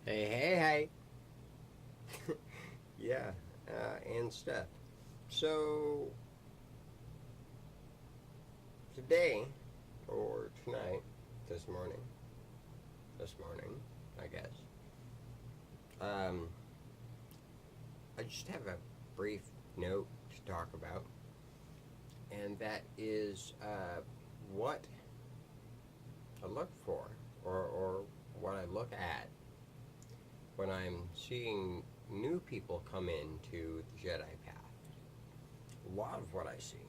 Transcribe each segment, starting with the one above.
Hey, hey, hey. Yeah, and stuff. So, today, or tonight, this morning, I guess, um, I just have a brief note to talk about, and that is what I look for, or what I look at when I'm seeing new people come into the Jedi path. A lot of what I see,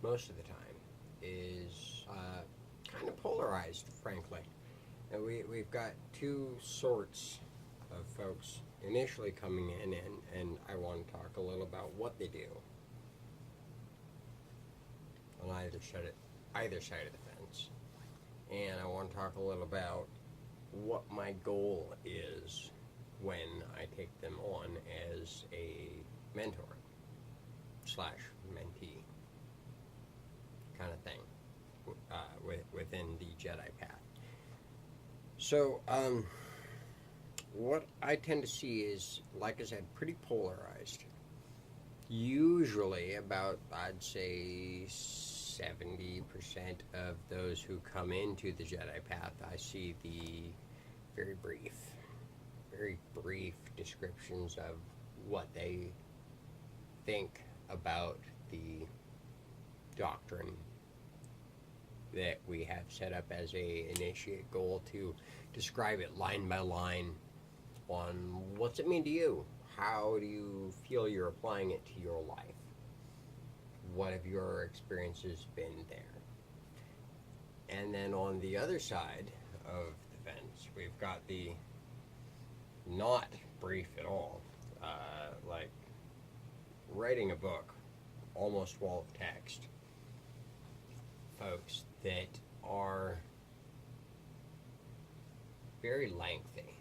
most of the time, is kind of polarized, frankly. And we've got two sorts of folks initially coming in, and I want to talk a little about what they do on either side of the fence. And I want to talk a little about what my goal is when I take them on as a mentor slash mentee kind of thing within the Jedi path. So, what I tend to see is, like I said, pretty polarized. Usually, about, I'd say, 70% of those who come into the Jedi path, I see the very brief, very brief descriptions of what they think about the doctrine that we have set up as a initiate goal, to describe it line by line on what's it mean to you. How do you feel you're applying it to your life? What have your experiences been there? And then on the other side of the fence, we've got the not brief at all, like writing a book, almost wall of text, folks that are very lengthy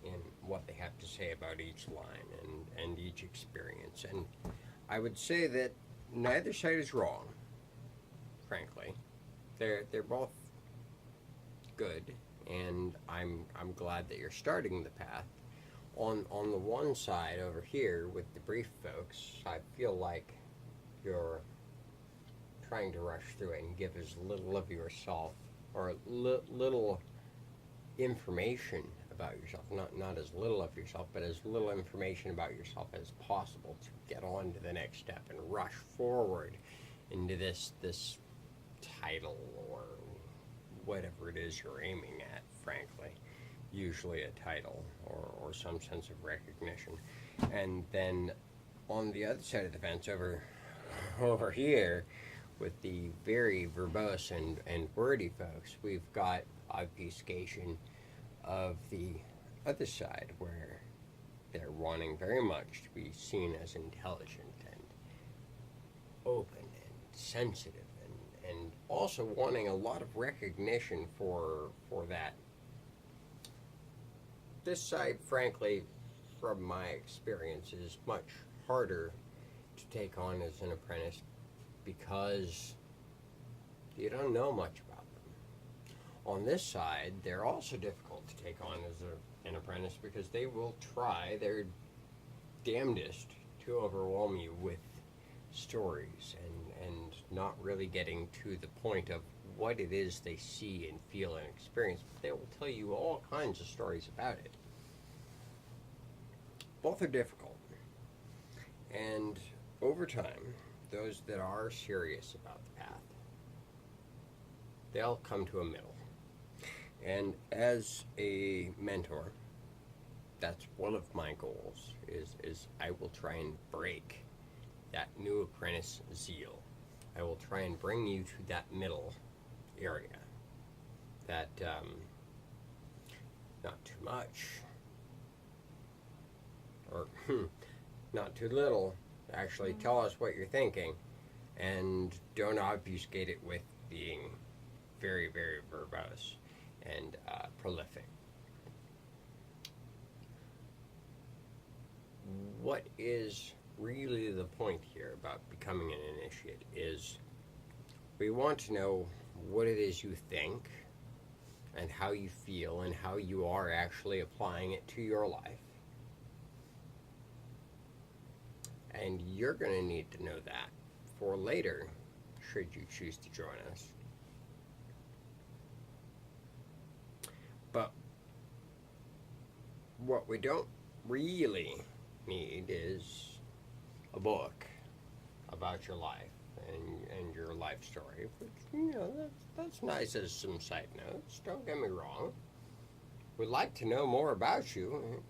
in what they have to say about each line and each experience. And I would say that neither side is wrong, frankly. They're both good, and I'm glad that you're starting the path. On the one side over here with the brief folks, I feel like you're trying to rush through it and give as little of yourself, or little information about yourself, not as little of yourself, but as little information about yourself as possible, to get on to the next step and rush forward into this title or whatever it is you're aiming at, frankly. Usually a title or some sense of recognition. And then on the other side of the fence, over here, with the very verbose and wordy folks, we've got obfuscation of the other side, where they're wanting very much to be seen as intelligent and open and sensitive, and also wanting a lot of recognition for that. This side, frankly, from my experience, is much harder to take on as an apprentice because you don't know much about them. On this side, they're also difficult to take on as an apprentice because they will try their damnedest to overwhelm you with stories and not really getting to the point of what it is they see and feel and experience. But they will tell you all kinds of stories about it. Both are difficult. And over time, those that are serious about the path, they'll come to a middle. And as a mentor, that's one of my goals, is I will try and break that new apprentice zeal. I will try and bring you to that middle area. That not too much, or not too little. Actually tell us what you're thinking, and don't obfuscate it with being very, very verbose and prolific. What is really the point here about becoming an initiate is we want to know what it is you think and how you feel and how you are actually applying it to your life. And you're going to need to know that for later, should you choose to join us. But what we don't really need is a book about your life and your life story, which, you know, that's nice as some side notes, don't get me wrong. We'd like to know more about you. It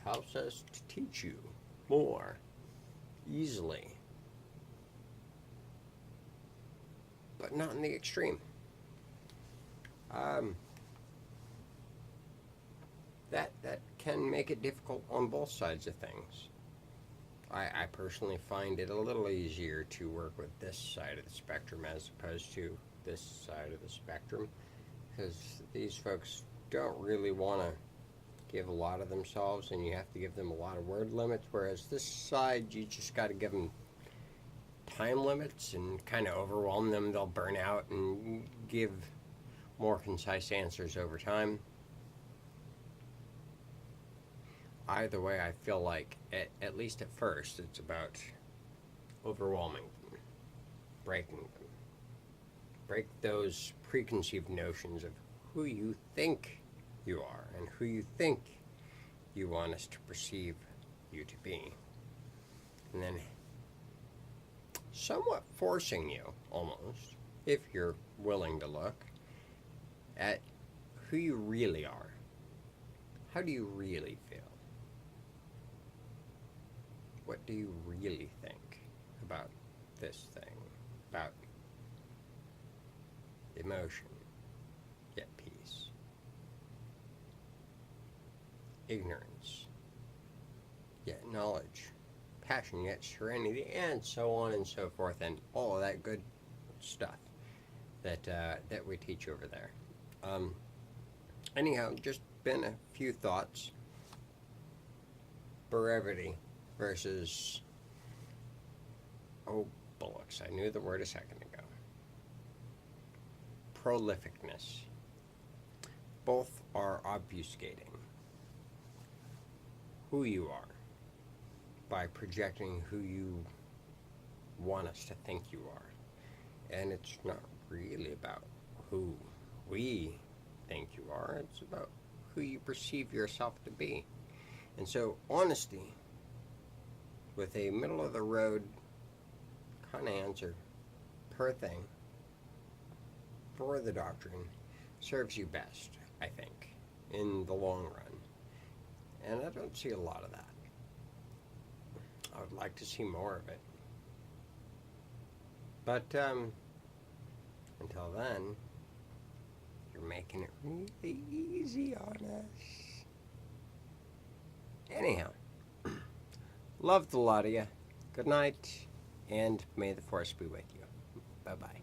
helps us to teach you more easily, but not in the extreme. That can make it difficult on both sides of things. I personally find it a little easier to work with this side of the spectrum as opposed to this side of the spectrum, because these folks don't really want to give a lot of themselves, and you have to give them a lot of word limits, whereas this side, you just got to give them time limits and kind of overwhelm them. They'll burn out and give more concise answers over time. Either way, I feel like, at least at first, it's about overwhelming them, breaking them. Break those preconceived notions of who you think you are and who you think you want us to perceive you to be. And then somewhat forcing you, almost, if you're willing to look, at who you really are. How do you really feel? What do you really think about this thing, about emotion, yet peace, ignorance, yet knowledge, passion, yet serenity, and so on and so forth, and all of that good stuff that we teach over there. Anyhow, just been a few thoughts. Brevity versus, oh bullocks, I knew the word a second ago. Prolificness. Both are obfuscating who you are by projecting who you want us to think you are. And it's not really about who we think you are, it's about who you perceive yourself to be. And so honesty with a middle-of-the-road kind of answer per thing for the doctrine serves you best, I think, in the long run. And I don't see a lot of that. I would like to see more of it. But until then, you're making it really easy on us. Anyhow, love the lot of you. Good night, and may the force be with you. Bye-bye.